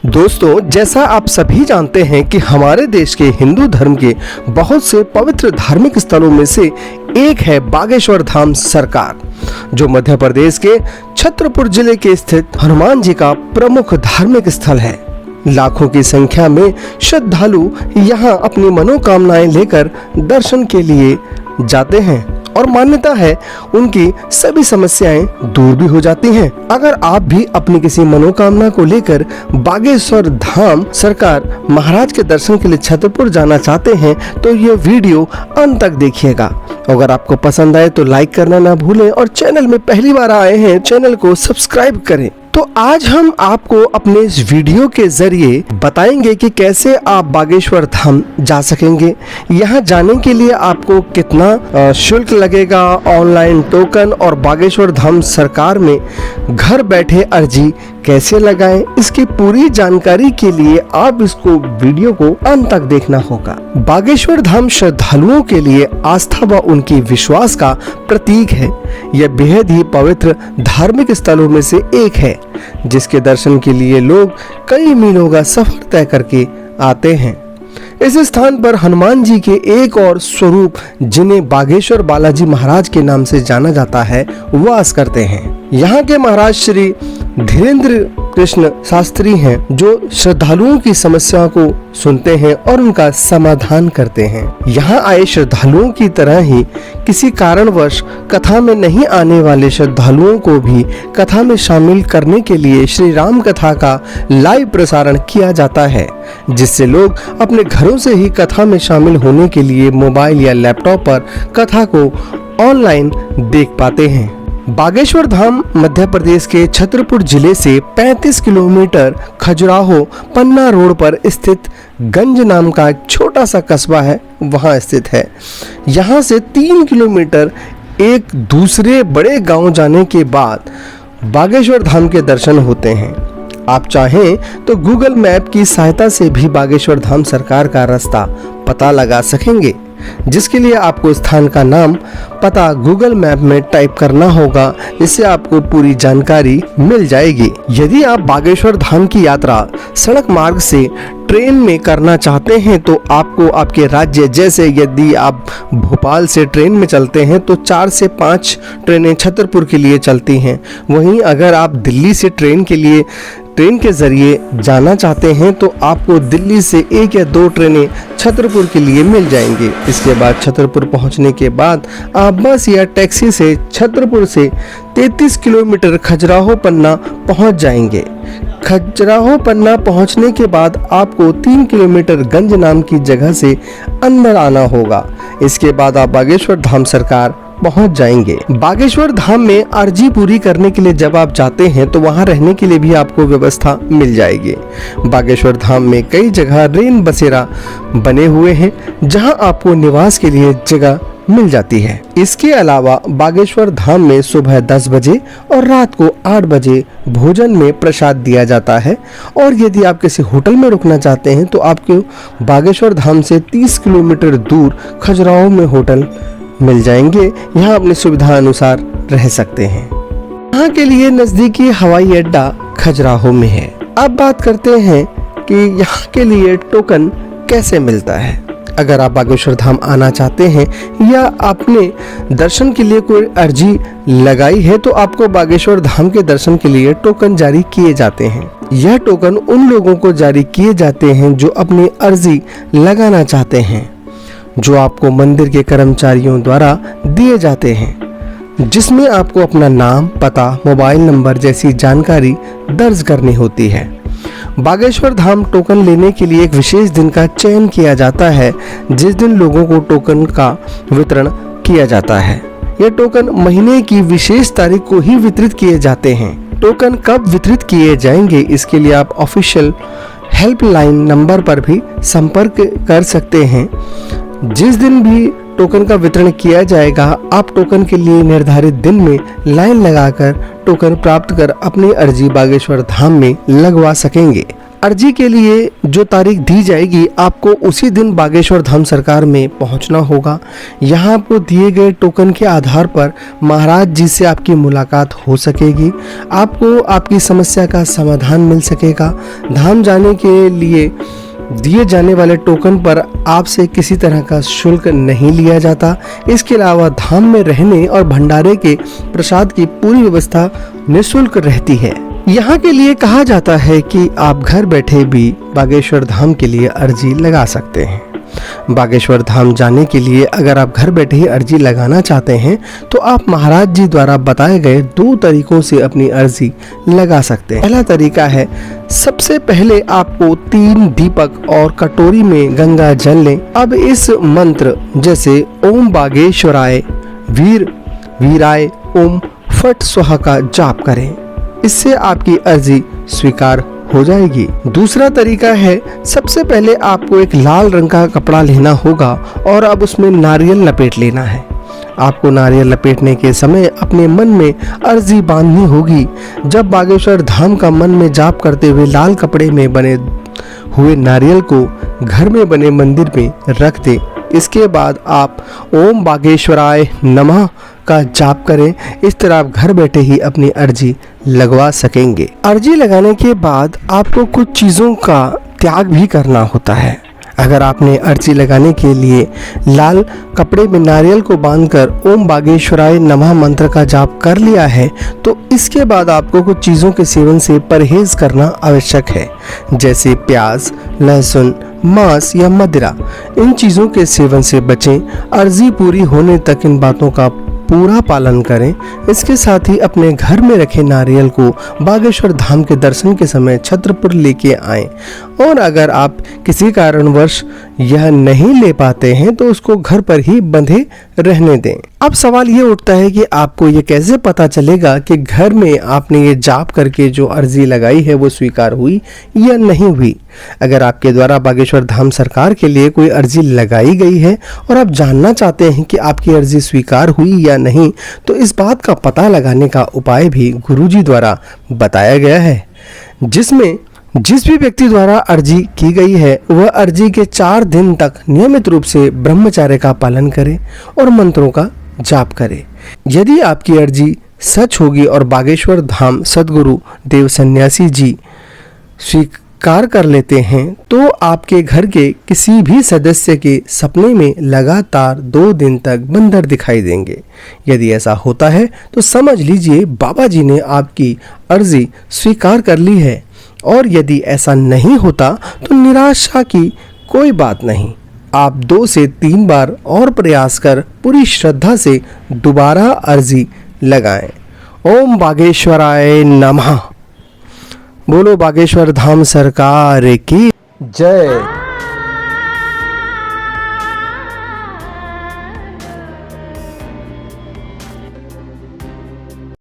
दोस्तों, जैसा आप सभी जानते हैं कि हमारे देश के हिंदू धर्म के बहुत से पवित्र धार्मिक स्थलों में से एक है बागेश्वर धाम सरकार, जो मध्य प्रदेश के छतरपुर जिले के स्थित हनुमान जी का प्रमुख धार्मिक स्थल है। लाखों की संख्या में श्रद्धालु यहाँ अपनी मनोकामनाएं लेकर दर्शन के लिए जाते हैं और मान्यता है उनकी सभी समस्याएं दूर भी हो जाती हैं। अगर आप भी अपनी किसी मनोकामना को लेकर बागेश्वर धाम सरकार महाराज के दर्शन के लिए छतरपुर जाना चाहते हैं तो ये वीडियो अंत तक देखिएगा। अगर आपको पसंद आए तो लाइक करना ना भूलें और चैनल में पहली बार आए हैं चैनल को सब्सक्राइब करें। तो आज हम आपको अपने इस वीडियो के जरिए बताएंगे कि कैसे आप बागेश्वर धाम जा सकेंगे। यहाँ जाने के लिए आपको कितना शुल्क लगेगा, ऑनलाइन टोकन और बागेश्वर धाम सरकार में घर बैठे अर्जी कैसे लगाएं, इसकी पूरी जानकारी के लिए आप इसको वीडियो को अंत तक देखना होगा। बागेश्वर धाम श्रद्धालुओं के लिए आस्था व उनकी विश्वास का प्रतीक है। यह बेहद ही पवित्र धार्मिक स्थलों में से एक है, जिसके दर्शन के लिए लोग कई मीलों का सफर तय करके आते हैं। इस स्थान पर हनुमान जी के एक और स्वरूप, जिन्हें बागेश्वर बालाजी महाराज के नाम से जाना जाता है, वास करते हैं। यहाँ के महाराज श्री धीरेन्द्र कृष्ण शास्त्री हैं, जो श्रद्धालुओं की समस्याओं को सुनते हैं और उनका समाधान करते हैं। यहाँ आए श्रद्धालुओं की तरह ही किसी कारणवश कथा में नहीं आने वाले श्रद्धालुओं को भी कथा में शामिल करने के लिए श्री राम कथा का लाइव प्रसारण किया जाता है, जिससे लोग अपने घरों से ही कथा में शामिल होने के लिए मोबाइल या लैपटॉप पर कथा को ऑनलाइन देख पाते हैं। बागेश्वर धाम मध्य प्रदेश के छतरपुर जिले से 35 किलोमीटर खजुराहो पन्ना रोड पर स्थित गंज नाम का एक छोटा सा कस्बा है, वहां स्थित है। यहां से 3 किलोमीटर एक दूसरे बड़े गांव जाने के बाद बागेश्वर धाम के दर्शन होते हैं। आप चाहें तो गूगल मैप की सहायता से भी बागेश्वर धाम सरकार का रास्ता पता लगा सकेंगे, जिसके लिए आपको स्थान का नाम पता गूगल मैप में टाइप करना होगा। इससे आपको पूरी जानकारी मिल जाएगी। यदि आप बागेश्वर धाम की यात्रा सड़क मार्ग से ट्रेन में करना चाहते हैं तो आपको आपके राज्य, जैसे यदि आप भोपाल से ट्रेन में चलते हैं तो 4 से 5 ट्रेनें छतरपुर के लिए चलती हैं। वहीं अगर आप दिल्ली से ट्रेन के जरिए जाना चाहते हैं तो आपको दिल्ली से 1 या 2 ट्रेनें छतरपुर के लिए मिल जाएंगी। इसके बाद छतरपुर पहुंचने के बाद आप बस या टैक्सी से छतरपुर से 33 किलोमीटर खजुराहो पन्ना पहुंच जाएंगे। खजुराहो पन्ना पहुंचने के बाद आपको 3 किलोमीटर गंज नाम की जगह से अंदर आना होगा। इसके बाद आप बागेश्वर धाम सरकार पहुंच जाएंगे। बागेश्वर धाम में अर्जी पूरी करने के लिए जब आप जाते हैं तो वहां रहने के लिए भी आपको व्यवस्था मिल जाएगी। बागेश्वर धाम में कई जगह रेन बसेरा बने हुए हैं, जहां आपको निवास के लिए जगह मिल जाती है। इसके अलावा बागेश्वर धाम में सुबह 10 बजे और रात को 8 बजे भोजन में प्रसाद दिया जाता है। और यदि आप किसी होटल में रुकना चाहते हैं तो आपको बागेश्वर धाम से 30 किलोमीटर दूर खजुराहो में होटल मिल जाएंगे। यहाँ अपनी सुविधा अनुसार रह सकते हैं। यहाँ के लिए नजदीकी हवाई अड्डा खजुराहो में है। अब बात करते हैं कि यहाँ के लिए टोकन कैसे मिलता है। अगर आप बागेश्वर धाम आना चाहते हैं या आपने दर्शन के लिए कोई अर्जी लगाई है तो आपको बागेश्वर धाम के दर्शन के लिए टोकन जारी किए जाते हैं। यह टोकन उन लोगों को जारी किए जाते हैं जो अपनी अर्जी लगाना चाहते हैं, जो आपको मंदिर के कर्मचारियों द्वारा दिए जाते हैं, जिसमें आपको अपना नाम, पता, मोबाइल नंबर जैसी जानकारी दर्ज करनी होती है। बागेश्वर धाम टोकन लेने के लिए एक विशेष दिन का चयन किया जाता है, जिस दिन लोगों को टोकन का वितरण किया जाता है। ये टोकन महीने की विशेष तारीख को ही वितरित किए जाते हैं। टोकन कब वितरित किए जाएंगे, इसके लिए आप ऑफिशियल हेल्पलाइन नंबर पर भी संपर्क कर सकते हैं। जिस दिन भी टोकन का वितरण किया जाएगा, आप टोकन के लिए निर्धारित दिन में लाइन लगाकर टोकन प्राप्त कर अपनी अर्जी बागेश्वर धाम में लगवा सकेंगे। अर्जी के लिए जो तारीख दी जाएगी आपको उसी दिन बागेश्वर धाम सरकार में पहुंचना होगा। यहाँ आपको दिए गए टोकन के आधार पर महाराज जी से आपकी मुलाकात हो सकेगी। आपको आपकी समस्या का समाधान मिल सकेगा। धाम जाने के लिए दिए जाने वाले टोकन पर आपसे किसी तरह का शुल्क नहीं लिया जाता। इसके अलावा धाम में रहने और भंडारे के प्रसाद की पूरी व्यवस्था निःशुल्क रहती है। यहाँ के लिए कहा जाता है कि आप घर बैठे भी बागेश्वर धाम के लिए अर्जी लगा सकते हैं। बागेश्वर धाम जाने के लिए अगर आप घर बैठे ही अर्जी लगाना चाहते हैं तो आप महाराज जी द्वारा बताए गए 2 तरीकों से अपनी अर्जी लगा सकते हैं। पहला तरीका है, सबसे पहले आपको 3 दीपक और कटोरी में गंगा जल लें। अब इस मंत्र जैसे ओम बागेश्वराय वीर वीराय ओम फट स्वाहा का जाप करें। इससे आपकी अर्जी स्वीकार हो जाएगी। दूसरा तरीका है, सबसे पहले आपको एक लाल रंग का कपड़ा लेना होगा और अब उसमें नारियल लपेट लेना है। आपको नारियल लपेटने के समय अपने मन में अर्जी बांधनी होगी। जब बागेश्वर धाम का मन में जाप करते हुए लाल कपड़े में बने हुए नारियल को घर में बने मंदिर में रख दें। इसके बाद आप ओम बागेश्वराय नमः का जाप करें। इस तरह आप घर बैठे ही अपनी अर्जी लगवा सकेंगे। अर्जी लगाने के बाद आपको कुछ चीज़ों का त्याग भी करना होता है। अगर आपने अर्जी लगाने के लिए लाल कपड़े में नारियल को बांधकर ओम बागेश्वराय नमः मंत्र का जाप कर लिया है तो इसके बाद आपको कुछ चीज़ों के सेवन से परहेज करना आवश्यक है, जैसे प्याज, लहसुन, मांस या मदिरा। इन चीज़ों के सेवन से बचें। अर्जी पूरी होने तक इन बातों का पूरा पालन करें। इसके साथ ही अपने घर में रखे नारियल को बागेश्वर धाम के दर्शन के समय छत्र पर लेके आएं और अगर आप किसी कारणवश यह नहीं ले पाते हैं तो उसको घर पर ही बंधे रहने दें। अब सवाल ये उठता है कि आपको ये कैसे पता चलेगा कि घर में आपने ये जाप करके जो अर्जी लगाई है वो स्वीकार हुई या नहीं हुई। अगर आपके द्वारा बागेश्वर धाम सरकार के लिए कोई अर्जी लगाई गई है और आप जानना चाहते हैं कि आपकी अर्जी स्वीकार हुई या नहीं तो इस बात का पता लगाने का उपाय भी गुरुजी द्वारा बताया गया है, जिसमें जिस भी व्यक्ति द्वारा अर्जी की गई है वह अर्जी के 4 दिन तक नियमित रूप से ब्रह्मचर्य का पालन करे और मंत्रों का जाप करे। यदि आपकी अर्जी सच होगी और बागेश्वर धाम सद्गुरु देव सन्यासी जी स्वीकार कर लेते हैं तो आपके घर के किसी भी सदस्य के सपने में लगातार 2 दिन तक बंदर दिखाई देंगे। यदि ऐसा होता है तो समझ लीजिए बाबा जी ने आपकी अर्जी स्वीकार कर ली है, और यदि ऐसा नहीं होता तो निराशा की कोई बात नहीं। आप 2 से 3 बार और प्रयास कर पूरी श्रद्धा से दोबारा अर्जी लगाएं। ओम बागेश्वराय नमः। बोलो बागेश्वर धाम सरकार की जय।